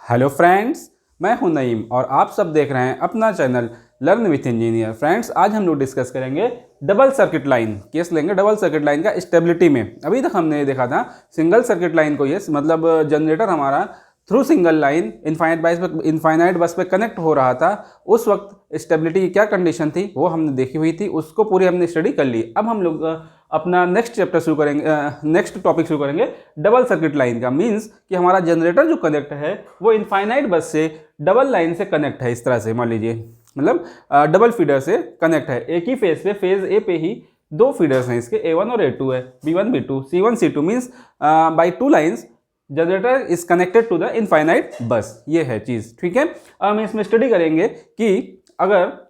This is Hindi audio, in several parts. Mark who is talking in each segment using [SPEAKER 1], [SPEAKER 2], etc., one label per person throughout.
[SPEAKER 1] हेलो फ्रेंड्स, मैं हूं नईम और आप सब देख रहे हैं अपना channel learn with engineer. Friends, आज हम लोग डिस्कस करेंगे डबल सर्किट लाइन केस लेंगे। डबल सर्किट लाइन का स्टेबिलिटी में अभी तक हमने देखा था सिंगल सर्किट लाइन को, ये मतलब जनरेटर हमारा थ्रू सिंगल लाइन इनफाइनाइट बस पे कनेक्ट हो रहा था। उस वक्त स्टेबिलिटी की क्या कंडीशन थी वो हमने देखी हुई थी, उसको पूरी हमने स्टडी कर ली। अब हम लोग अपना नेक्स्ट चैप्टर शुरू करेंगे, नेक्स्ट टॉपिक शुरू करेंगे डबल सर्किट लाइन का। मींस कि हमारा जनरेटर जो कनेक्ट है वो इनफाइनाइट बस से डबल लाइन से कनेक्ट है। इस तरह से मान लीजिए, मतलब डबल फीडर से कनेक्ट है। एक ही फेज पे, फेज ए पे ही दो फीडर्स हैं इसके, A1 और A2 है, B1 B2 C1 C2। Means by two lines generator is connected to the infinite bus. ये है चीज़, ठीक है। अब हम इसमें स्टडी करेंगे कि अगर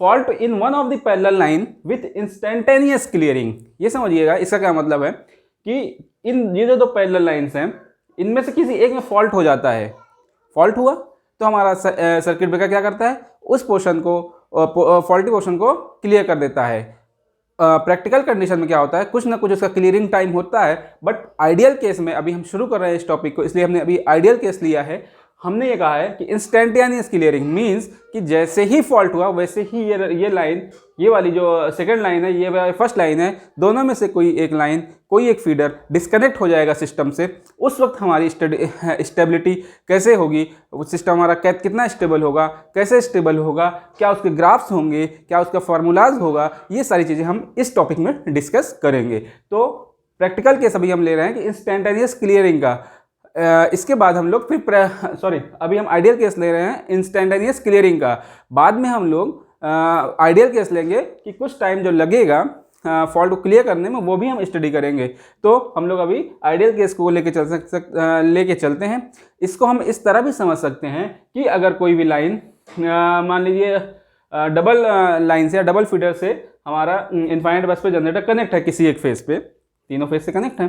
[SPEAKER 1] fault in one of the parallel line with instantaneous clearing, ये समझिएगा इसका क्या मतलब है कि ये जो दो पैरेलल लाइन्स हैं इनमें से किसी एक में फॉल्ट हो जाता है। फॉल्ट हुआ तो हमारा सर्किट ब्रेकर क्या करता है, उस पोर्शन को, फॉल्टी पोर्शन को क्लियर कर देता है। प्रैक्टिकल कंडीशन में क्या होता है, कुछ ना कुछ उसका क्लियरिंग टाइम होता है। बट आइडियल केस में, अभी हम शुरू कर रहे हैं इस टॉपिक को, इसलिए हमने अभी आइडियल केस लिया है। हमने ये कहा है कि इंस्टेंटेनियस क्लियरिंग मींस कि जैसे ही फॉल्ट हुआ वैसे ही ये लाइन, ये वाली जो सेकंड लाइन है, ये फर्स्ट लाइन है, दोनों में से कोई एक लाइन, कोई एक फीडर डिस्कनेक्ट हो जाएगा सिस्टम से। उस वक्त हमारी स्टेबिलिटी कैसे होगी, सिस्टम हमारा कितना स्टेबल होगा, कैसे स्टेबल होगा, क्या उसके ग्राफ्स होंगे, क्या उसका फार्मूलाज होगा, ये सारी चीज़ें हम इस टॉपिक में डिस्कस करेंगे। तो प्रैक्टिकल केस अभी हम ले रहे हैं कि इंस्टेंटेनियस क्लियरिंग का। इसके बाद हम लोग अभी हम आइडियल केस ले रहे हैं इंस्टेंटेनियस क्लियरिंग का। बाद में हम लोग आइडियल केस लेंगे कि कुछ टाइम जो लगेगा फॉल्ट को क्लियर करने में, वो भी हम स्टडी करेंगे। तो हम लोग अभी आइडियल केस को लेके चलते हैं। इसको हम इस तरह भी समझ सकते हैं कि अगर कोई भी लाइन, मान लीजिए डबल लाइन से या डबल फीडर से हमारा इनफाइनाइट बस पे जनरेटर कनेक्ट है, किसी एक फेज पे, तीनों फेज से कनेक्ट है।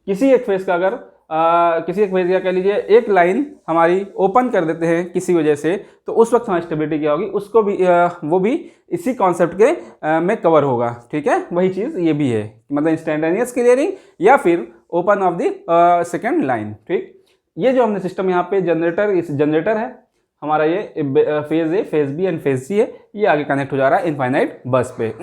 [SPEAKER 1] किसी एक फेज का अगर किसी एक फेज या कह लीजिए एक लाइन हमारी ओपन कर देते हैं किसी वजह से, तो उस वक्त हमारी स्टेबिलिटी क्या होगी, उसको भी वो भी इसी कॉन्सेप्ट के में कवर होगा, ठीक है। वही चीज़ ये भी है, मतलब इंस्टेंटेनियस क्लियरिंग या फिर open of the second line, ठीक। ये जो हमने सिस्टम यहाँ पे जनरेटर है हमारा, ये phase A, phase B and phase C है, ये आगे कनेक्ट हो जा रहा है इनफाइनाइट बस पे।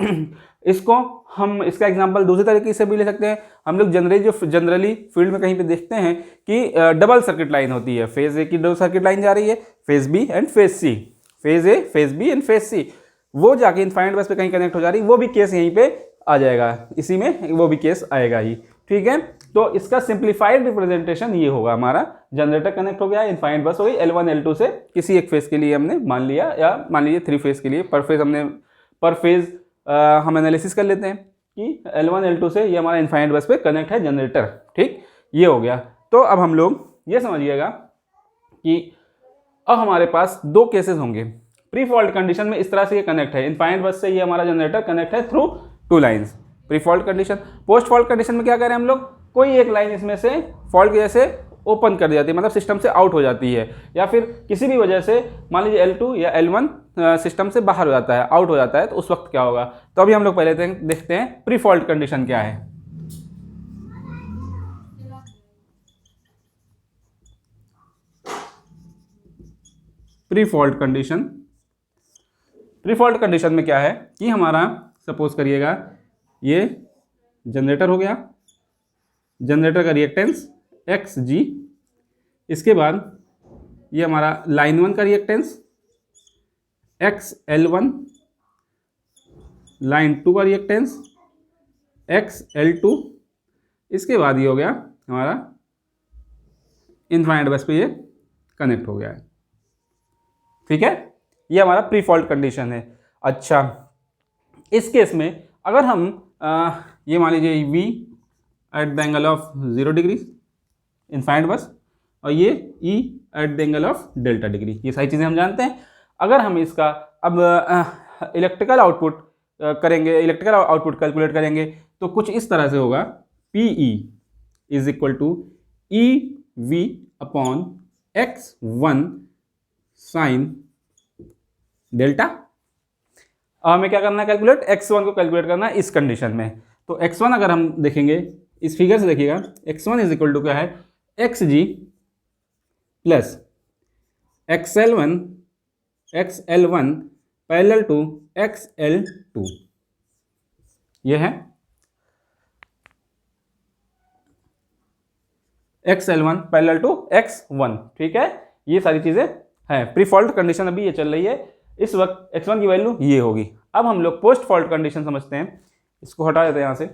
[SPEAKER 1] इसका एग्जांपल दूसरे तरीके से भी ले सकते हैं। हम लोग जनरली फील्ड में कहीं पे देखते हैं कि डबल सर्किट लाइन होती है। फेज ए की दो सर्किट लाइन जा रही है, phase B and phase C, phase A, phase B and phase C, वो जाके इनफाइनाइट बस पे कहीं कनेक्ट हो जा रही है। वो भी केस यहीं पे आ जाएगा, इसी में वो भी केस आएगा ही, ठीक है। तो इसका सिंप्लीफाइड रिप्रेजेंटेशन ये होगा, हमारा जनरेटर कनेक्ट हो गया, इनफाइनाइट बस हो गई L1 L2 से, किसी एक फेज के लिए हमने मान लिया, या मान लीजिए 3 फेज के लिए, पर फेज हम एनालिसिस कर लेते हैं कि L1 L2 से ये हमारा इनफाइनाइट बस पे कनेक्ट है जनरेटर, ठीक। ये हो गया। तो अब हम लोग ये समझिएगा कि अब हमारे पास दो केसेस होंगे। प्री फॉल्ट कंडीशन में इस तरह से ये कनेक्ट है, इनफाइनाइट बस से ये हमारा जनरेटर कनेक्ट है through two lines, pre fault condition. Post fault condition में क्या करें हम लोग, कोई एक लाइन इसमें से फॉल्ट की वजह से ओपन कर दी जाती है, मतलब सिस्टम से आउट हो जाती है, या फिर किसी भी वजह से मान लीजिए L2 या L1 सिस्टम से बाहर हो जाता है, आउट हो जाता है, तो उस वक्त क्या होगा। तो अभी हम लोग पहले देखते हैं प्री फॉल्ट कंडीशन क्या है। प्री फॉल्ट कंडीशन में क्या है कि हमारा, सपोज करिएगा ये जनरेटर हो गया, जनरेटर का रिएक्टेंस XG, इसके बाद ये हमारा लाइन 1 का रिएक्टेंस XL1, लाइन 2 का रिएक्टेंस XL2, इसके बाद ये हो गया हमारा इनफाइनाइट बस पे ये कनेक्ट हो गया है, ठीक है। ये हमारा प्री फॉल्ट कंडीशन है। अच्छा, इस केस में अगर हम ये मान लीजिए V at the angle of 0 degree infinite बस, और ये E at the angle of delta degree, ये सारी चीज़ें हम जानते हैं। अगर हम इसका अब इलेक्ट्रिकल आउटपुट कैलकुलेट करेंगे तो कुछ इस तरह से होगा, PE is equal to EV upon X1 sine delta. अब हमें क्या करना है, कैलकुलेट X1 को कैलकुलेट करना है इस कंडीशन में। तो X1 अगर हम देखेंगे इस फिगर से, देखिएगा X1 इज इक्वल टू क्या है, XG plus XL1 parallel to XL2, ये है XL1 पैरेलल टू X1, ठीक है। ये सारी चीजें हैं। प्री फॉल्ट कंडीशन अभी ये चल रही है, इस वक्त X1 की वैल्यू ये होगी। अब हम लोग पोस्ट फॉल्ट कंडीशन समझते हैं, इसको हटा देते हैं यहां से।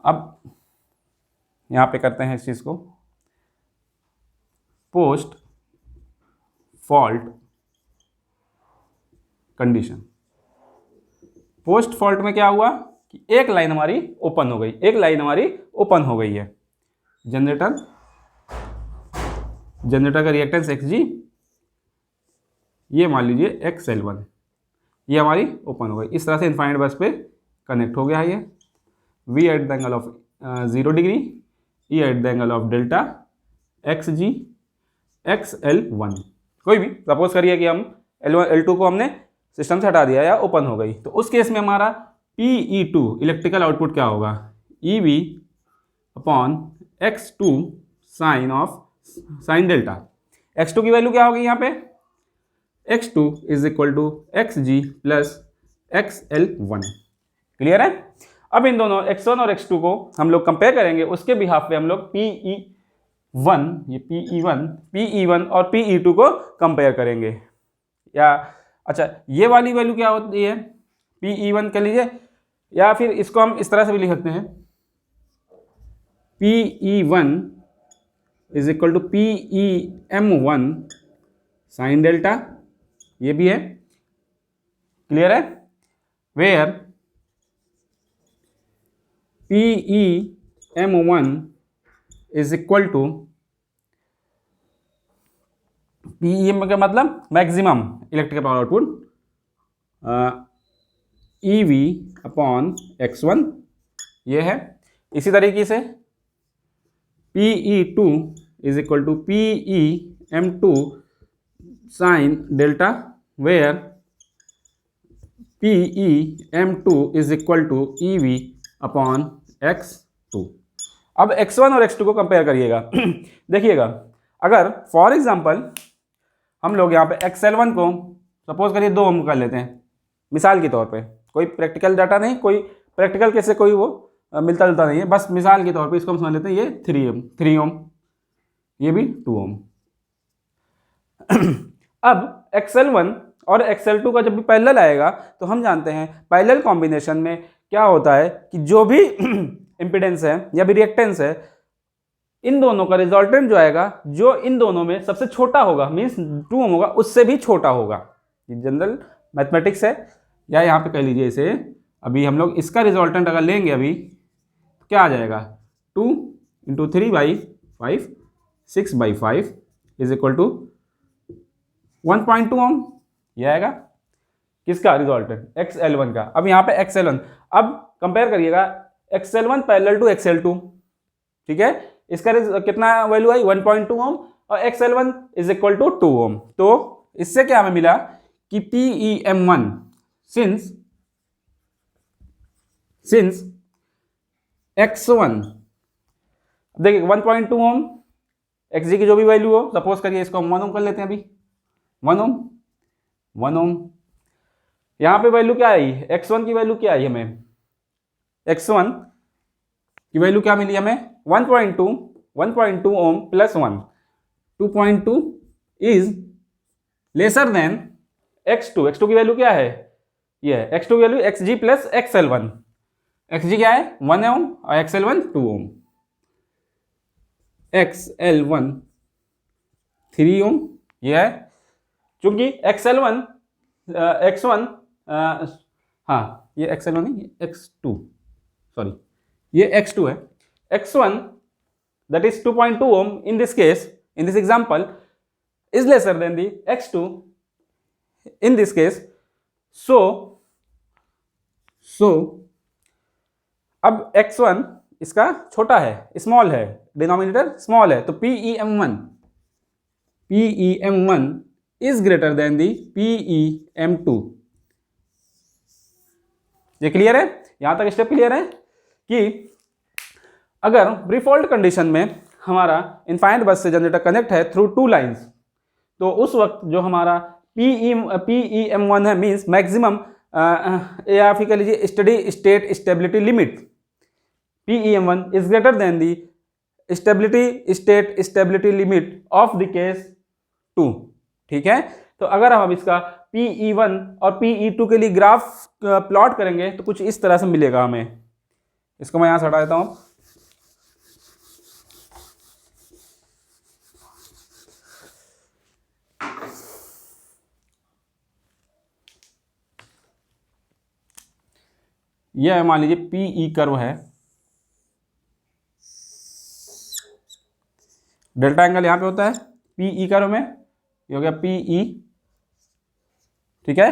[SPEAKER 1] अब यहां पे करते हैं इस चीज को, post fault condition. Post fault में क्या हुआ कि एक लाइन हमारी ओपन हो गई, एक लाइन हमारी ओपन हो गई है। जनरेटर का रिएक्टेंस Xg, ये मान लीजिए XL1, ये हमारी ओपन हो गई। इस तरह से इनफाइनाइट बस पे कनेक्ट हो गया ये। V at the angle of 0 degree, E at the angle of delta, Xg XL1। कोई भी सपोज करिए कि हम L1 L2 को हमने सिस्टम से हटा दिया या ओपन हो गई, तो उस केस में हमारा PE2 इलेक्ट्रिकल आउटपुट क्या होगा, EV upon X2 sine delta. X2 की वैल्यू क्या होगी यहाँ पे, X2 is equal to Xg plus XL1। Clear है। अब इन दोनों X1 और X2 को हम लोग कंपेयर करेंगे, उसके बिहाफ पे हम लोग PE1 और PE2 को कंपेयर करेंगे। या अच्छा, ये वाली वैल्यू क्या होती है, PE1 कर लीजिए, या फिर इसको हम इस तरह से भी लिख सकते हैं, PE1 is equal to PEM1 sine delta, ये भी है। क्लियर है। Where PEM1 is equal to, PEM का मतलब maximum electrical power output, EV upon X1, ये है। इसी तरीके से PE2 is equal to PEM2 sine delta, where PEM2 is equal to EV upon X2। अब X1 और X2 को कंपेयर करिएगा। देखिएगा, अगर फॉर एग्जांपल हम लोग यहाँ पे XL1 को सपोज करिए 2 ओम कर लेते हैं, मिसाल के तौर पे, कोई प्रैक्टिकल डाटा नहीं, कोई प्रैक्टिकल कैसे कोई वो मिलता जुलता नहीं है, बस मिसाल के तौर पे इसको हम समझ लेते हैं, ये 3 ओम, ये भी 2 ओम। अब XL1 और XL2 का जब भी पैरेलल आएगा, तो हम जानते हैं पैरेलल कॉम्बिनेशन में क्या होता है कि जो भी इम्पीडेंस है या भी रिएक्टेंस है, इन दोनों का रिजल्टेंट जो आएगा, जो इन दोनों में सबसे छोटा होगा, मीन्स 2 ओम होगा, उससे भी छोटा होगा। ये जनरल मैथमेटिक्स है, या यहाँ पे कह लीजिए इसे, अभी हम लोग इसका रिजल्टेंट अगर लेंगे अभी, तो क्या आ जाएगा, 2 इंटू 3/5 6/5 इज इक्वल टू 1.2 ओम, ये आएगा। किसका रिजल्टेंट, XL1 का। अब यहाँ पे XL1, अब कंपेयर करिएगा XL1 पैरेलल टू XL2, ठीक है। इसका कितना वैल्यू आई, 1.2 ओम, और XL1 इज इक्वल टू 2 ओम। तो इससे क्या हमें मिला कि PEM1 सिंस X1, देखिए 1.2 ओम, Xg की जो भी वैल्यू हो, सपोज करिए इसको हम 1 ओम कर लेते हैं अभी, 1 ओम। यहाँ पे वैल्यू क्या आई, X1 की वैल्यू क्या आई हमें, X1 की वैल्यू क्या मिली हमें, 1.2 ohm plus 1, 2.2 is lesser then X2 की वैल्यू क्या है, ये है X2 की value Xg plus XL1। Xg क्या है, 1 ओम, और XL1 2 ओम। XL1 3 ओम, ये है। चूंकि X1 हाँ, ये XL1 नहीं, X2, सॉरी, ये X2 है। X1 that is 2.2 ohm in this case, in this example, is lesser than the X2 in this case. So अब X1 इसका छोटा है, स्मॉल है, डिनोमिनेटर स्मॉल है, तो PEM1 is greater then the PEM2। ये क्लियर है। यहाँ तक स्टेप क्लियर है कि अगर प्रीफॉल्ट कंडीशन में हमारा इनफाइनाइट बस से जनरेटर कनेक्ट है थ्रू 2 लाइंस, तो उस वक्त जो हमारा PEM1 है मीन्स मैक्सिमम या फिर कह लीजिए steady state stability limit, PEM1 is greater then the stability state stability limit of the case 2। ठीक है, तो अगर हम इसका PE1 और PE2 के लिए ग्राफ प्लॉट करेंगे तो कुछ इस तरह से मिलेगा हमें। इसको मैं यहां से हटा देता हूं। यह मान लीजिए PE कर्व है, डेल्टा एंगल यहां पे होता है PE कर्व में, ये हो गया PE। ठीक है,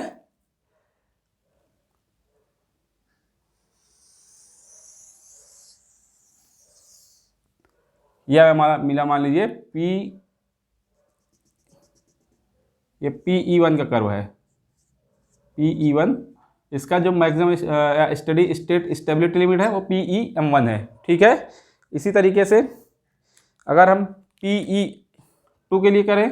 [SPEAKER 1] यह हमारा मिला मान लीजिए ये PE1 का कर्व है, PE1। इसका जो maximum steady state stability limit है वो PEM1 है। ठीक है, इसी तरीके से अगर हम PE2 के लिए करें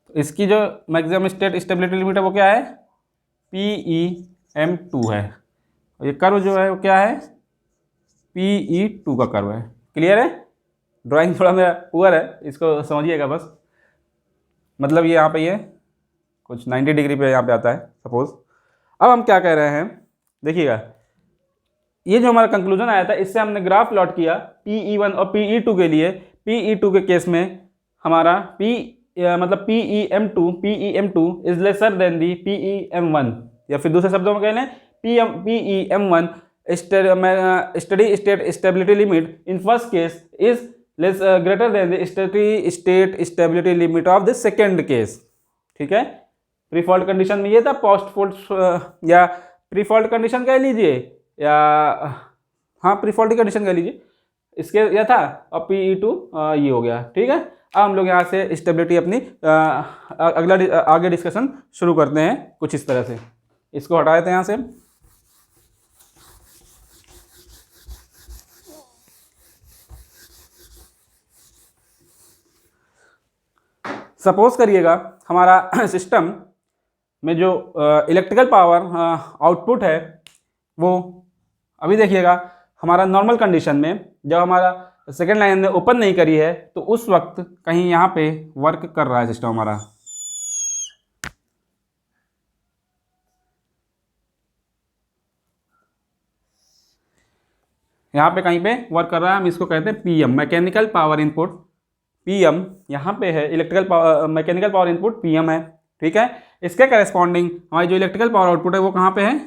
[SPEAKER 1] तो इसकी जो मैक्सिमम स्टेट स्टेबिलिटी लिमिट है वो क्या है, PEM2 है। और ये कर्व जो है वो क्या है, PE2 का कर्व है। क्लियर है, ड्राइंग थोड़ा मेरा पुअर है, इसको समझिएगा बस। मतलब ये यहाँ पे ये कुछ 90 डिग्री पे यहाँ पे आता है सपोज। अब हम क्या कह रहे हैं, देखिएगा ये जो हमारा कंक्लूजन आया था इससे हमने ग्राफ प्लॉट किया PE1 और PE2 के लिए। PE2 के केस में हमारा मतलब PEM2 is lesser than the PEM1, या फिर दूसरे शब्दों में कह लें PEM1 steady state stability limit in first case is greater then the steady state stability limit of the second case. ठीक है, प्रीफॉल्ट कंडीशन में ये था, पोस्ट फॉल्ट या प्रीफॉल्ट कंडीशन कह लीजिए, या हाँ प्रीफॉल्ट कंडीशन कह लीजिए, इसके यह था, और PE2 ये हो गया। ठीक है, अब हम लोग यहाँ से स्टेबिलिटी अपनी अगला आगे डिस्कशन शुरू करते हैं कुछ इस तरह से। इसको हटा देते हैं यहाँ से। सपोज करिएगा हमारा सिस्टम में जो इलेक्ट्रिकल पावर आउटपुट है वो, अभी देखिएगा हमारा नॉर्मल कंडीशन में जब हमारा सेकेंड लाइन ने ओपन नहीं करी है तो उस वक्त कहीं यहाँ पे वर्क कर रहा है सिस्टम हमारा। यहाँ पे कहीं पे वर्क कर रहा है, हम इसको कहते हैं PM mechanical power input. PM यहाँ पे है, electrical power mechanical power input PM है। ठीक है, इसके करेस्पॉन्डिंग हमारी जो इलेक्ट्रिकल पावर आउटपुट है वो कहाँ पे है,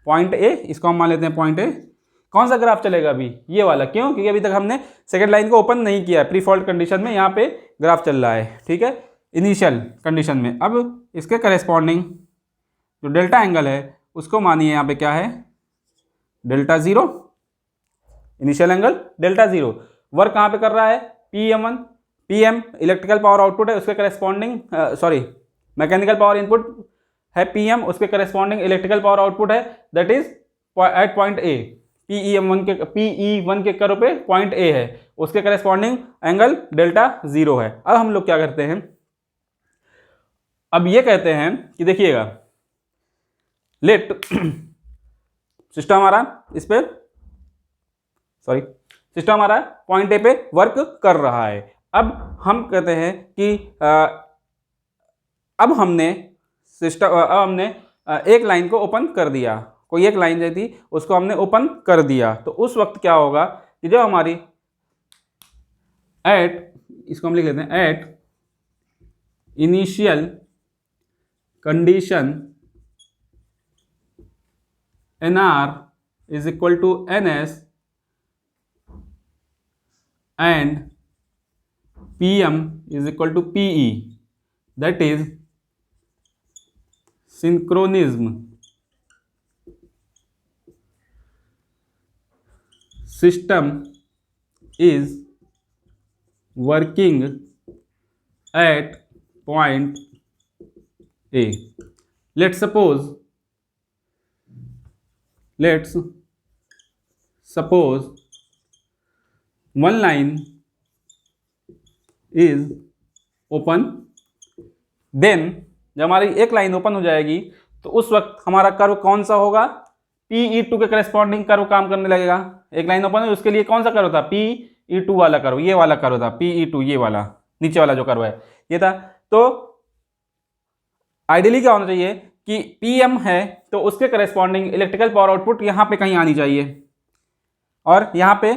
[SPEAKER 1] पॉइंट A। इसको हम मान लेते हैं पॉइंट A। कौन सा ग्राफ चलेगा अभी, ये वाला, क्यों, क्योंकि अभी तक हमने सेकेंड लाइन को ओपन नहीं किया है, प्री फॉल्ट कंडीशन में यहाँ पे ग्राफ चल रहा है। ठीक है, इनिशियल कंडीशन में। अब इसके करेस्पॉन्डिंग जो डेल्टा एंगल है उसको मानिए यहाँ पे क्या है, delta zero, initial angle delta zero. Work कहाँ पे कर रहा है, PM1। PM electrical power output है, उसके करेस्पॉन्डिंग मैकेनिकल पावर इनपुट है PM, उसके करेस्पॉन्डिंग इलेक्ट्रिकल पावर आउटपुट है, that is at point A। PE1 के कर्व पे पॉइंट A है, उसके करेस्पॉन्डिंग एंगल डेल्टा ज़ीरो है। अब हम लोग क्या करते हैं, अब ये कहते हैं कि देखिएगा लेट सिस्टम हमारा इस पे सिस्टम हमारा पॉइंट A पे वर्क कर रहा है। अब हम कहते हैं कि अब हमने एक लाइन को ओपन कर दिया, कोई एक लाइन जो थी उसको हमने ओपन कर दिया, तो उस वक्त क्या होगा कि जो हमारी इसको हम लिख लेते हैं at initial condition NR is equal to NS and PM is equal to PE, that is synchronism system is working at point A. Let's suppose one line is open, then जब हमारी एक लाइन ओपन हो जाएगी तो उस वक्त हमारा कर्व कौन सा होगा, PE2 के करेस्पॉन्डिंग कर्व काम करने लगेगा। एक लाइन ओपन है उसके लिए कौन सा कर्व था, PE2 वाला कर्व, ये वाला कर्व था PE2, ये वाला नीचे वाला जो कर्व है ये था। तो आइडियली क्या होना चाहिए कि PM है तो उसके करेस्पॉन्डिंग इलेक्ट्रिकल पावर आउटपुट यहाँ पे कहीं आनी चाहिए, और यहाँ पे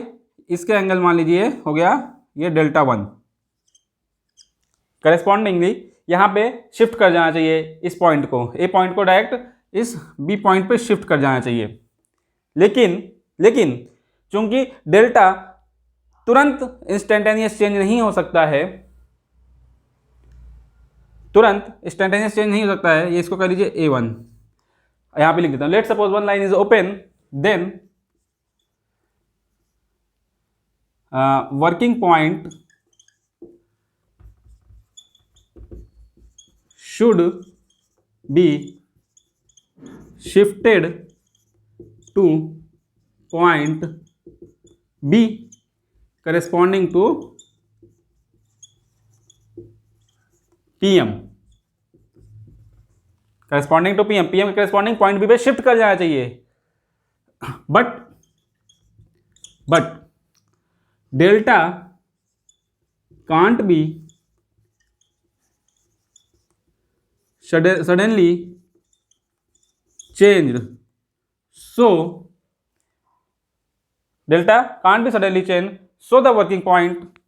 [SPEAKER 1] इसके एंगल मान लीजिए हो गया ये Δ1, करेस्पॉन्डिंगली यहाँ पे शिफ्ट कर जाना चाहिए इस पॉइंट को, ए पॉइंट को डायरेक्ट इस बी पॉइंट पे शिफ्ट कर जाना चाहिए। लेकिन चूंकि डेल्टा तुरंत इंस्टेंटेनियस चेंज नहीं हो सकता है, ये इसको कर लीजिए A1, यहाँ पे लिख देता हूँ। Let suppose one line is open, then working point should be shifted to point B corresponding to PM, PM के corresponding point B पे शिफ्ट कर जाना चाहिए। But delta can't be suddenly changed, so delta can't be suddenly changed, so the working point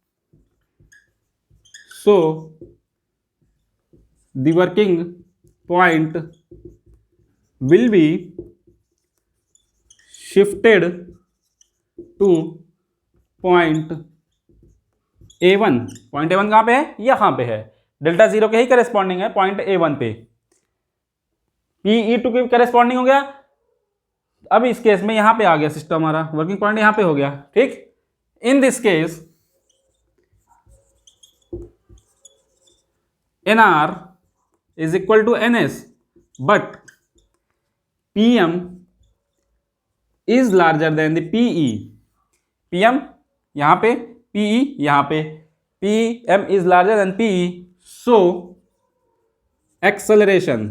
[SPEAKER 1] will be shifted to point A1। Point A1 कहाँ पे है, यहाँ पे है, डेल्टा जीरो के ही करेस्पॉन्डिंग है पॉइंट A1 पे। PE2 के करेस्पॉन्डिंग हो गया। अब इस केस में यहां पे आ गया सिस्टम, हमारा वर्किंग पॉइंट यहां पे हो गया, ठीक। In this case NR is equal to NS, but PM is larger than the PE। PM यहां पे, PE यहां पे, PM is larger than PE, so acceleration,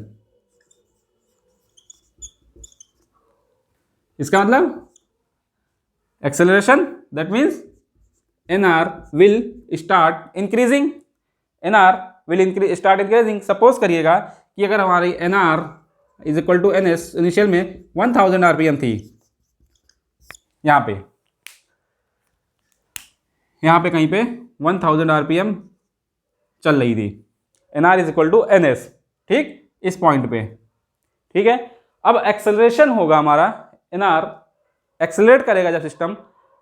[SPEAKER 1] इसका मतलब acceleration that means NR will start increasing, suppose करिएगा कि अगर हमारी NR is equal to NS initial में 1000 RPM थी, यहाँ पे कहीं पे 1000 RPM चल रही थी, NR is equal to NS, ठीक, इस पॉइंट पे, ठीक है। अब एक्सेलरेशन होगा हमारा, NR एक्सेलरेट करेगा जब सिस्टम,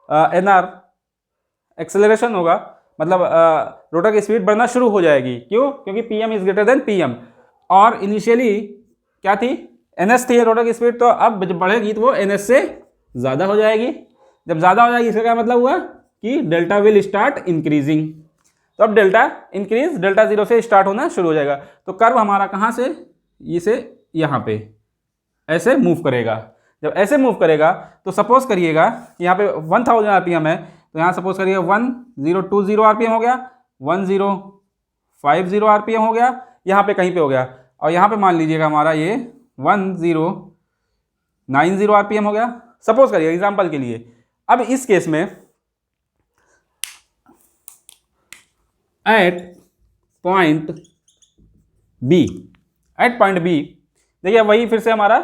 [SPEAKER 1] NR एक्सेलरेशन होगा, मतलब रोटर की स्पीड बढ़ना शुरू हो जाएगी। क्यों? क्योंकि PM is greater then PM, और इनिशियली क्या थी, NS थी रोटर की स्पीड, तो अब जब बढ़ेगी तो वो NS से ज़्यादा हो जाएगी। जब ज़्यादा हो जाएगी इसका क्या मतलब हुआ कि डेल्टा विल स्टार्ट इंक्रीजिंग। तो अब डेल्टा इंक्रीज, डेल्टा जीरो से स्टार्ट होना शुरू हो जाएगा। तो कर्व हमारा कहाँ से, इसे यहाँ पे ऐसे मूव करेगा। जब ऐसे मूव करेगा तो सपोज करिएगा यहाँ पे 1000 RPM है, तो यहाँ सपोज करिए 1020 RPM हो गया, 1050 RPM हो गया, यहाँ पे कहीं पे हो गया, और यहाँ पे मान लीजिएगा हमारा ये 1090 RPM हो गया, सपोज करिए एग्जाम्पल के लिए। अब इस केस में एट पॉइंट बी देखिए वही फिर से हमारा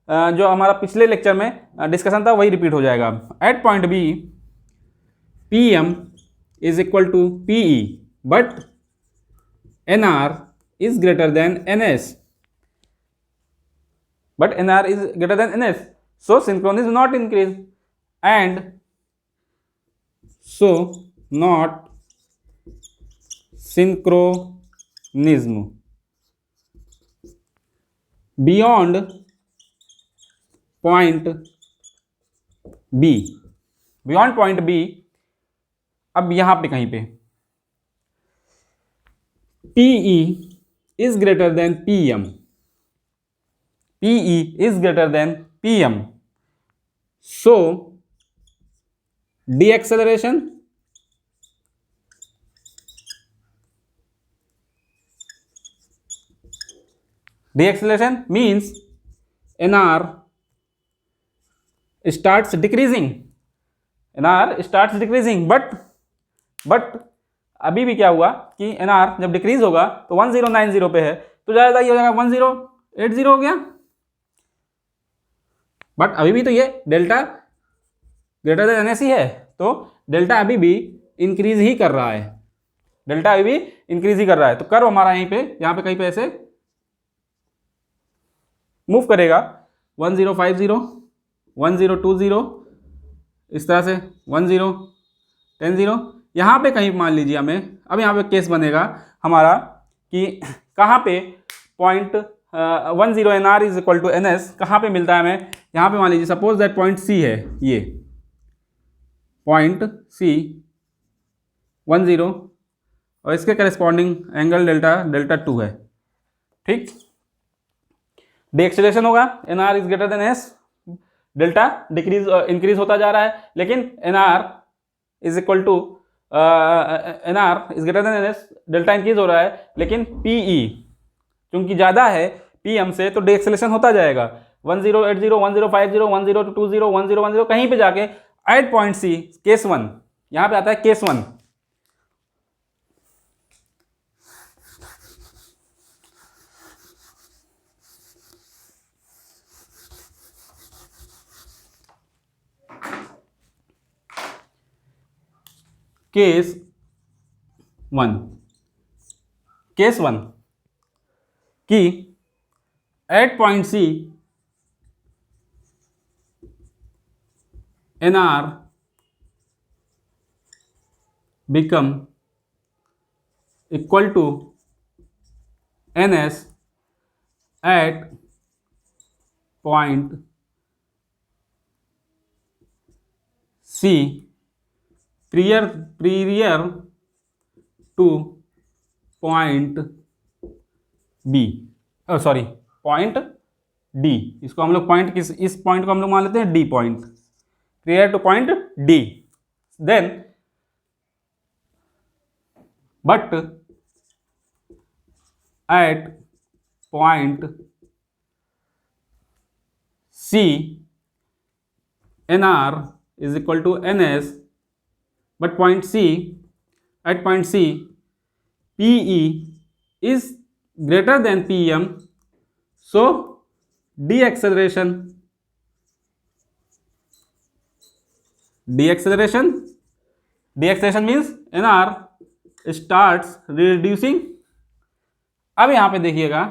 [SPEAKER 1] जो हमारा पिछले लेक्चर में डिस्कशन था वही रिपीट हो जाएगा। At point B PM is equal to PE, but NR is greater than NS, so synchronous is not increase, and so not synchronism beyond point B। अब यहां पे कहीं पे PE is greater than PM. PE is greater than PM. So deceleration means NR starts decreasing. NR starts decreasing, but अभी भी क्या हुआ कि NR जब डिक्रीज होगा तो 1090 पे है तो ज़्यादा ये हो जाएगा 1080 हो गया, बट अभी भी तो ये डेल्टा ग्रेटर देन NS ही है, तो डेल्टा अभी भी इंक्रीज ही कर रहा है, डेल्टा अभी भी इंक्रीज ही कर रहा है। तो कर्व हमारा यहीं पे यहाँ पे कहीं पे ऐसे मूव करेगा 1050 1020 इस तरह से 1010 यहाँ पे कहीं मान लीजिए हमें अब यहाँ पे केस बनेगा हमारा कि कहाँ पे point 10 NR is equal to NS कहाँ पे मिलता है हमें, यहाँ पे मान लीजिए सपोज दैट पॉइंट C है, ये पॉइंट C 10 और इसके करेस्पॉन्डिंग एंगल डेल्टा 2 है, ठीक। डीएक्सेलरेशन होगा, NR is greater than S, delta decrease increase होता जा रहा है, लेकिन NR is equal to NR is greater than NS, delta increase हो रहा है, लेकिन PE चूंकि ज़्यादा है PM से तो डीएक्सेलरेशन होता जाएगा 1080 1050 1020 1010 कहीं पे जाके एट पॉइंट C केस 1, यहाँ पे आता है केस 1। केस 1 कि at point C NR become equal to NS at point C prior to point B, sorry point D, इसको हम लोग पॉइंट इस पॉइंट को हम लोग मान लेते हैं D point, prior to point D, then but at point C NR is equal to NS, but at point C PE is greater than PM, so deceleration means NR starts reducing। अब यहाँ पे देखिएगा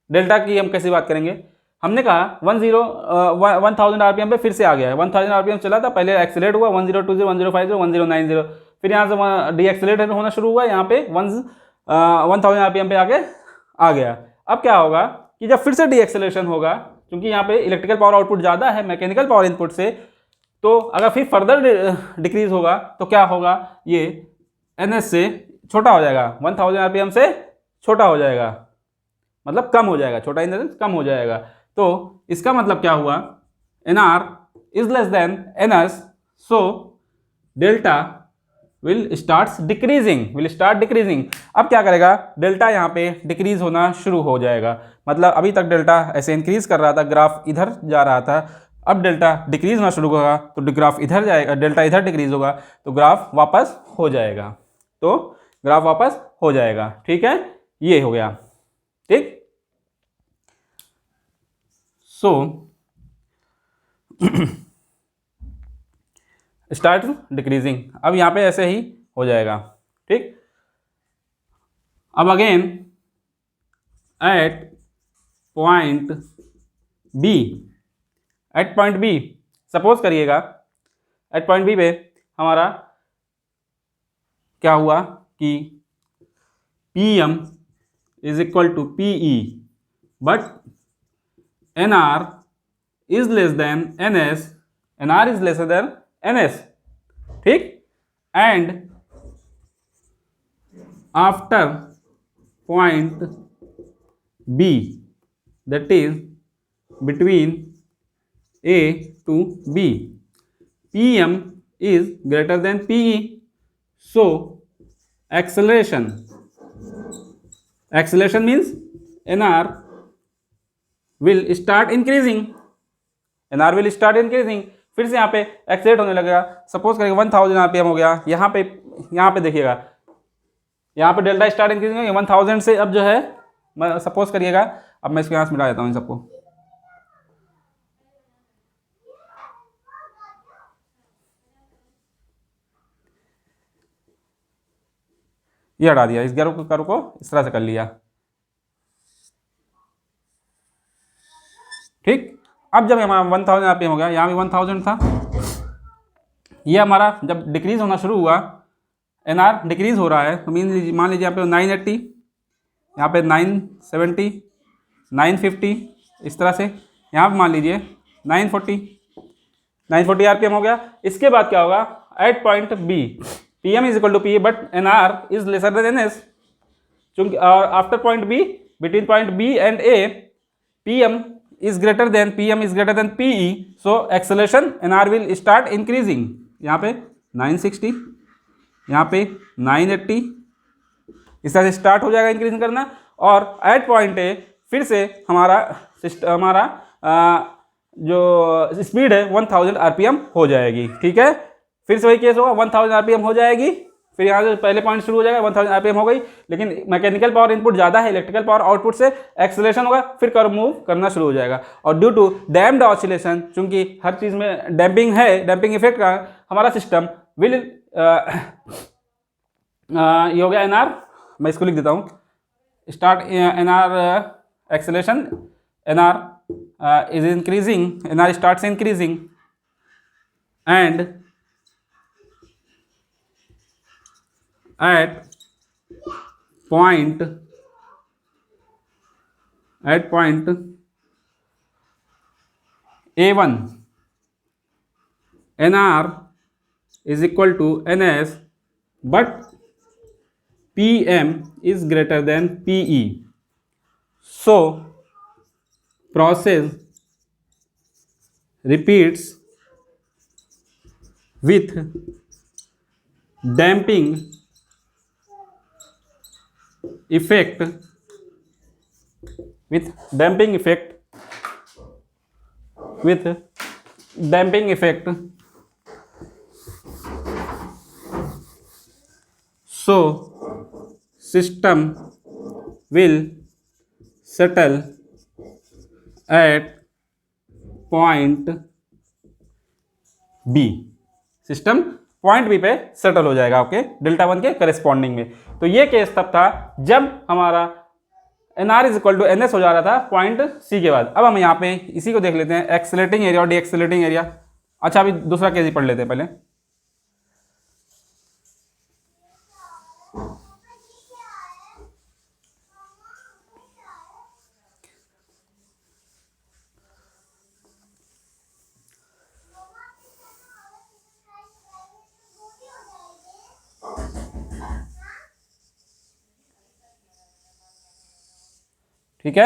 [SPEAKER 1] डेल्टा की हम कैसे बात करेंगे, हमने कहा 1000 RPM पे फिर से आ गया है, 1000 RPM चला था, पहले एक्सेलरेट हुआ 1020 1050 1090, फिर यहाँ से डीएक्सेलरेट होना शुरू हुआ, यहाँ पे 1000 RPM पे आगे आ गया। अब क्या होगा कि जब फिर से डीएक्सेलरेशन होगा, क्योंकि यहाँ पे इलेक्ट्रिकल पावर आउटपुट ज़्यादा है मैकेनिकल पावर इनपुट से, तो अगर फिर फर्दर डिक्रीज होगा तो क्या होगा, ये NS से छोटा हो जाएगा, 1000 RPM से छोटा हो जाएगा, मतलब कम हो जाएगा, छोटा इन द सेंस कम हो जाएगा। तो इसका मतलब क्या हुआ, NR is less than NS, so delta will start decreasing. अब क्या करेगा, डेल्टा यहाँ पे डिक्रीज होना शुरू हो जाएगा, मतलब अभी तक डेल्टा ऐसे इंक्रीज कर रहा था, ग्राफ इधर जा रहा था, अब डेल्टा डिक्रीज होना शुरू होगा तो ग्राफ इधर जाएगा, डेल्टा इधर डिक्रीज होगा तो ग्राफ वापस हो जाएगा, ठीक है, ये हो गया, ठीक। सो स्टार्ट डिक्रीजिंग, अब यहाँ पे ऐसे ही हो जाएगा, ठीक। अब again at point B suppose करिएगा, एट पॉइंट बी पे हमारा क्या हुआ कि PM is equal to PE, but NR is less than NS, ठीक। And after point B, that is between A to B. PM is greater than PE. So acceleration means NR will start increasing. NR will start increasing. फिर से यहाँ पे एक्सेलेरेट होने लगेगा. सपोज करेंगे 1000 आरपीएम हो गया. यहाँ पे देखिएगा, यहाँ पे डेल्टा स्टार्ट इंक्रीजिंग है 1000 से. अब जो है सपोज करिएगा, अब मैं इसको यहाँ से मिटा देता हूँ इन सबको. ये हटा दिया, इस करो को इस तरह से कर लिया. ठीक. अब जब हमारा 1000 आरपीएम हो गया, यहाँ भी 1000 था. ये हमारा जब डिक्रीज होना शुरू हुआ, एनआर डिक्रीज हो रहा है, तो मान लीजिए यहाँ पे 980, यहाँ पे 970, 950, इस तरह से. यहाँ पे मान लीजिए 940 आरपीएम हो गया. इसके बाद क्या होगा, at point B P M is equal to P, but N R is lesser than S. चूंकि और after point B, between point B and A, P M is greater than PE, so acceleration NR will start increasing. यहाँ पे 960, यहाँ पे 980, इस तरह से स्टार्ट हो जाएगा इंक्रीज करना. और एट पॉइंट ए फिर से हमारा जो स्पीड है 1000 आरपीएम हो जाएगी. ठीक है. फिर से वही केस होगा, 1000 आरपीएम हो जाएगी. फिर यहाँ से पहले पॉइंट शुरू हो जाएगा, 1000 आरपीएम हो गई. लेकिन मैकेनिकल पावर इनपुट ज़्यादा है, इलेक्ट्रिकल पावर आउटपुट से एक्सेलरेशन होगा, फिर कर्व मूव करना शुरू हो जाएगा. और ड्यू टू डैम्प्ड ऑसिलेशन, चूंकि हर चीज़ में डैम्पिंग है, डैम्पिंग इफेक्ट का हमारा सिस्टम विल ये हो गया एनआर. मैं इसको लिख देता हूँ. Start NR acceleration, NR is increasing, NR starts increasing and at point A1 NR is equal to NS, but PM is greater than PE. So process repeats with damping effect, so system will settle at point B. System point B पे सेटल हो जाएगा. ओके, डेल्टा 1 के करेस्पॉन्डिंग में. तो ये केस तब था जब हमारा NR is equal to NS हो जा रहा था पॉइंट सी के बाद. अब हम यहाँ पे इसी को देख लेते हैं, एक्सेलरेटिंग एरिया और डी एक्सेलरेटिंग एरिया. अच्छा, अभी दूसरा केस ही पढ़ लेते हैं पहले. ठीक है,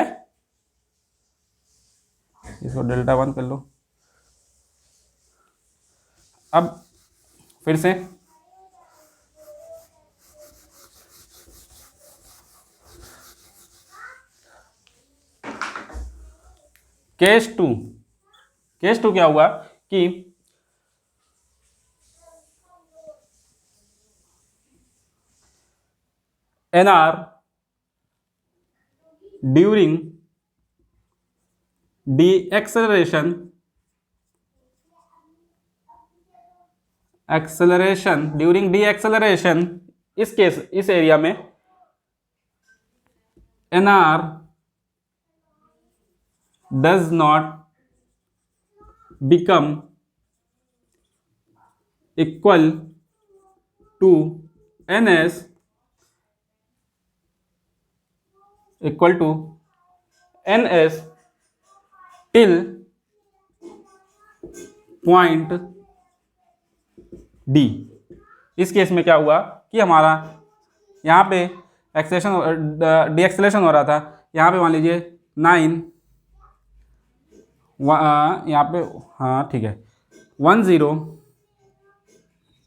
[SPEAKER 1] इसको डेल्टा 1 कर लो. अब फिर से केस टू क्या हुआ कि एनआर during deceleration इस एरिया में NR does not become equal to NS till point D. इस केस में क्या हुआ कि हमारा यहाँ पे एक्सेलेरेशन डी एक्सेलेरेशन हो रहा था, यहाँ पे मान लीजिए 9 यहाँ पे, हाँ ठीक है, 1 0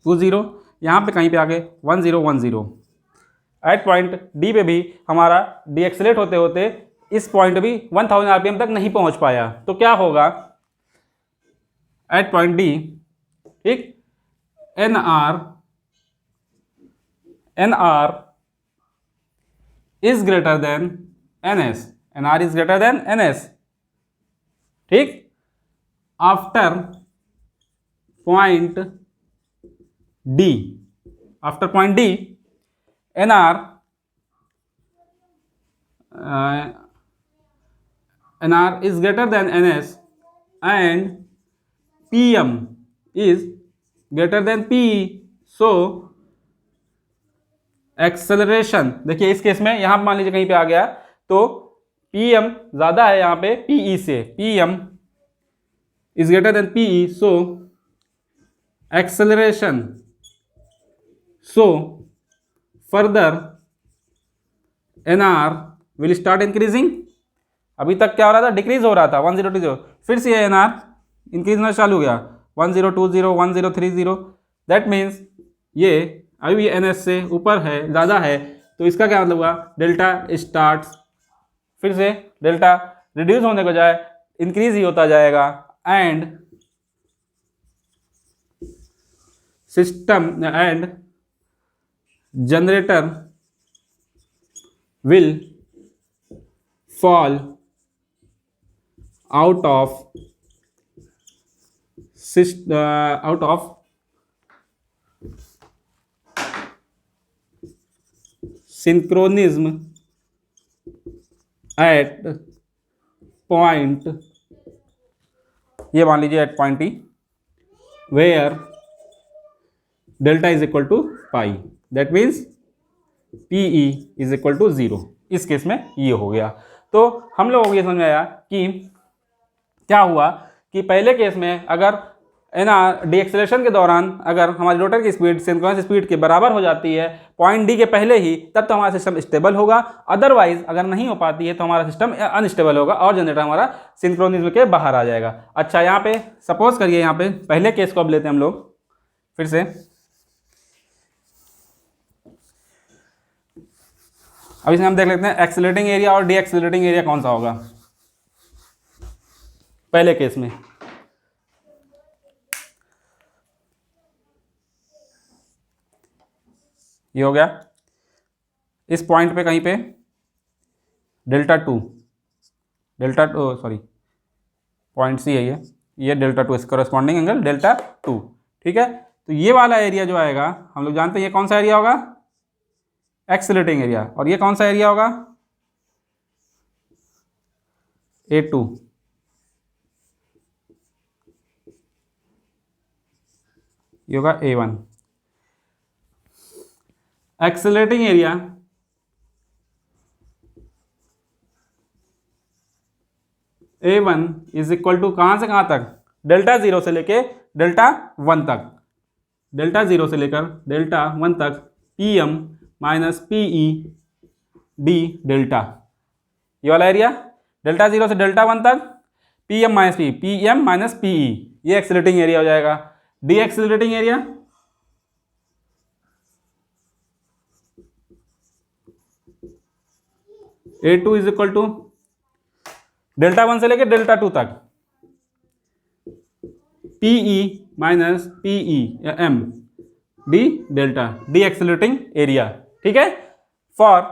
[SPEAKER 1] 2 0, यहाँ पे कहीं पे आगे 1 0 1 0। एट पॉइंट डी पे भी हमारा डी एक्सेलेट होते होते इस पॉइंट भी 1000 आरपीएम तक नहीं पहुंच पाया, तो क्या होगा एट पॉइंट डी, ठीक, N R is greater than N S, N R is greater than N S, ठीक। After point D, after point D N R is greater than ns and pm is greater than pe, so acceleration, देखिए इस केस में यहां मान लीजिए कहीं पे आ गया तो pm ज्यादा है यहाँ पे pe से, pm is greater than pe, so acceleration, so further nr will start increasing। अभी तक क्या हो रहा था, डिक्रीज हो रहा था 1 0 2 0, फिर से एन आर इंक्रीज होना चालू हो गया 1 0 2 0 1 0 3 0। दैट मीन्स ये अभी भी एन एस से ऊपर है, ज़्यादा है, तो इसका क्या मतलब हुआ, डेल्टा स्टार्ट्स, फिर से डेल्टा रिड्यूस होने के बजाय इंक्रीज ही होता जाएगा and system and generator will fall out of synchronism at point, ये मान लीजिए at point T where delta is equal to pi, that means PE is equal to 0। इस केस में ये हो गया। तो हम लोगों को ये समझ में आया कि क्या हुआ कि पहले केस में अगर डी एक्सेलरेशन के दौरान अगर हमारी रोटर की स्पीड सिंक्रोनस स्पीड के बराबर हो जाती है पॉइंट डी के पहले ही, तब तो हमारा सिस्टम स्टेबल होगा। अदरवाइज अगर नहीं हो पाती है तो हमारा सिस्टम अनस्टेबल होगा और जनरेटर हमारा सिंक्रोनिज्म के बाहर आ जाएगा। अच्छा, यहाँ पे सपोज करिए, यहाँ पे पहले केस को अब लेते हैं हम लोग फिर से। अब इसमें हम देख लेते हैं एक्सेलरेटिंग एरिया और डी एक्सेलरेटिंग एरिया कौन सा होगा पहले केस में। ये हो गया, इस पॉइंट पे कहीं पे delta two sorry point C है ये डेल्टा टू, इसका कॉरेस्पॉन्डिंग एंगल डेल्टा टू, ठीक है। तो ये वाला एरिया जो आएगा हम लोग जानते हैं ये कौन सा एरिया होगा, एक्सेलरेटिंग एरिया। और ये कौन सा एरिया होगा, A2। ये होगा A1। Accelerating area A1 is equal to कहां से कहां तक, डेल्टा 0 से लेके डेल्टा 1 तक, डेल्टा 0 से लेकर डेल्टा 1 तक PM minus PE D delta. ये वाला एरिया डेल्टा 0 से डेल्टा 1 तक PM माइनस PE, ये एक्सेलरेटिंग एरिया हो जाएगा। Decelerating area A2 is equal to delta 1 से लेकर डेल्टा 2 तक PE minus PE M D delta, decelerating area, ठीक है। For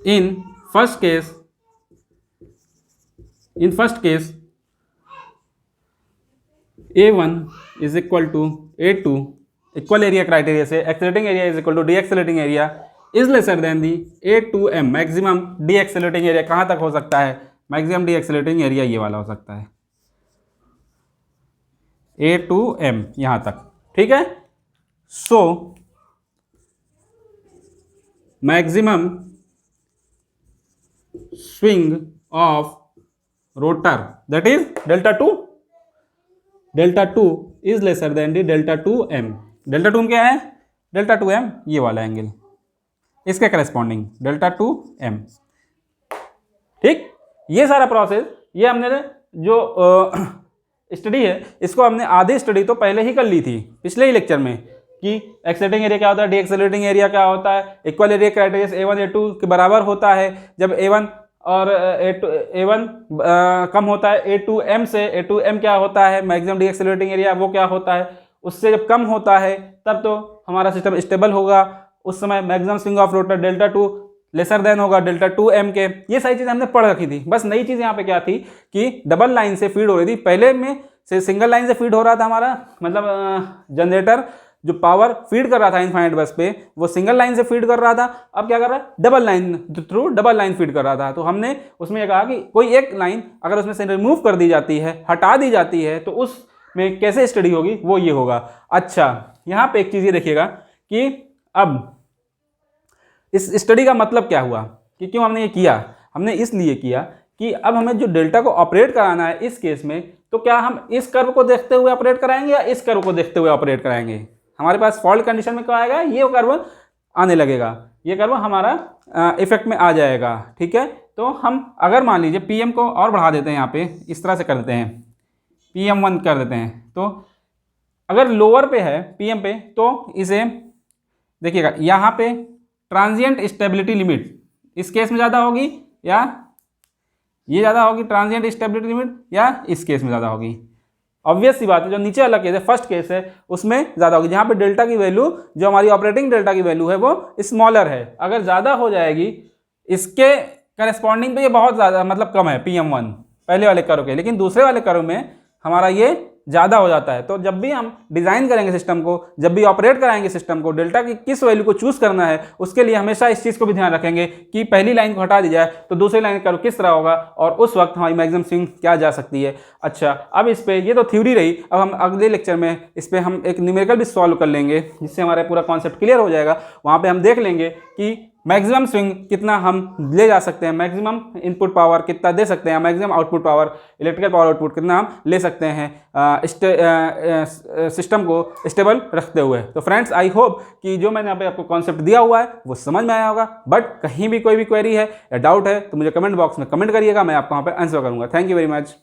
[SPEAKER 1] in first case A1 is equal to A2, equal area criteria से accelerating area is equal to decelerating area is lesser than the A2M। Maximum decelerating area कहां तक हो सकता है, मैक्सिमम डी एक्सेलरेटिंग एरिया ये वाला हो सकता है A2M यहां तक, ठीक है। So maximum swing of rotor that is delta two is lesser than the delta 2M। Delta 2M क्या है, डेल्टा 2M ये वाला एंगल, इसके करस्पॉन्डिंग डेल्टा टू एम। ठीक, ये सारा प्रोसेस ये हमने जो स्टडी है इसको हमने आधी स्टडी तो पहले ही कर ली थी पिछले ही लेक्चर में कि एक्सेलरेटिंग एरिया क्या होता है, डी एक्सेलरेटिंग एरिया क्या होता है, equal area criteria A1 A2 के बराबर होता है जब A1 और A1 कम होता है A2M से, A2M क्या होता है मैक्सिमम डी एक्सेलरेटिंग एरिया वो क्या होता है, उससे जब कम होता है तब तो हमारा सिस्टम स्टेबल होगा, उस समय maximum swing of rotor delta two lesser than होगा डेल्टा टू एम के। ये सारी चीज़ें हमने पढ़ रखी थी। बस नई चीज़ यहाँ पे क्या थी कि डबल लाइन से फीड हो रही थी, पहले में से सिंगल लाइन से फीड हो रहा था हमारा, मतलब जनरेटर जो पावर फीड कर रहा था इनफाइनाइट बस पे वो सिंगल लाइन से फीड कर रहा था, अब क्या कर रहा है double line through double line feed कर रहा था। तो हमने उसमें ये कहा कि कोई एक लाइन अगर उसमें से रिमूव कर दी जाती है, हटा दी जाती है, तो उसमें कैसे स्टडी होगी वो ये होगा। अच्छा, यहाँ पे एक चीज़ ये देखिएगा कि अब इस स्टडी का मतलब क्या हुआ कि क्यों हमने ये किया। हमने इसलिए किया कि अब हमें जो डेल्टा को ऑपरेट कराना है इस केस में, तो क्या हम इस कर्व को देखते हुए ऑपरेट कराएंगे या इस कर्व को देखते हुए ऑपरेट कराएंगे। हमारे पास फॉल्ट कंडीशन में क्या आएगा, ये कर्व आने लगेगा, ये कर्व हमारा इफेक्ट में आ जाएगा। ठीक है, तो हम अगर मान लीजिए पीएम को और बढ़ा देते हैं, यहाँ पे इस तरह से कर देते हैं, PM1 कर देते हैं, तो अगर लोअर पे है पीएम पे तो इसे देखिएगा यहाँ पे ट्रांजिएंट स्टेबिलिटी लिमिट इस केस में ज़्यादा होगी या ये ज़्यादा होगी, ट्रांजिएंट स्टेबिलिटी लिमिट, या इस केस में ज़्यादा होगी। ऑब्वियस सी बात है, जो नीचे वाला केस है फर्स्ट केस है उसमें ज़्यादा होगी, जहाँ पे डेल्टा की वैल्यू जो हमारी ऑपरेटिंग डेल्टा की वैल्यू है वो स्मॉलर है। अगर ज़्यादा हो जाएगी इसके करस्पॉन्डिंग पे ये बहुत ज़्यादा मतलब कम है PM1 पहले वाले कर्व के, लेकिन दूसरे वाले कर्व में हमारा ये ज़्यादा हो जाता है। तो जब भी हम डिज़ाइन करेंगे सिस्टम को, जब भी ऑपरेट कराएंगे सिस्टम को, डेल्टा की किस वैल्यू को चूज़ करना है उसके लिए हमेशा इस चीज़ को भी ध्यान रखेंगे कि पहली लाइन को हटा दी जाए तो दूसरी लाइन कर्व किस तरह होगा और उस वक्त हमारी मैक्सिमम स्विंग क्या जा सकती है। अच्छा, अब इस पर ये तो थ्योरी रही, अब हम अगले लेक्चर में इस पर हम एक न्यूमेरिकल भी सॉल्व कर लेंगे जिससे हमारा पूरा कॉन्सेप्ट क्लियर हो जाएगा। वहाँ पर हम देख लेंगे कि मैक्सिमम स्विंग कितना हम ले जा सकते हैं, मैक्सिमम इनपुट पावर कितना दे सकते हैं, maximum output power electrical power output कितना हम ले सकते हैं सिस्टम को स्टेबल रखते हुए। तो फ्रेंड्स, आई होप कि जो मैंने यहाँ पे आपको कॉन्सेप्ट दिया हुआ है वो समझ में आया होगा। बट कहीं भी कोई भी क्वेरी है या डाउट है तो मुझे कमेंट बॉक्स में कमेंट करिएगा, मैं आपको वहाँ पे आंसर करूँगा। Thank you very much.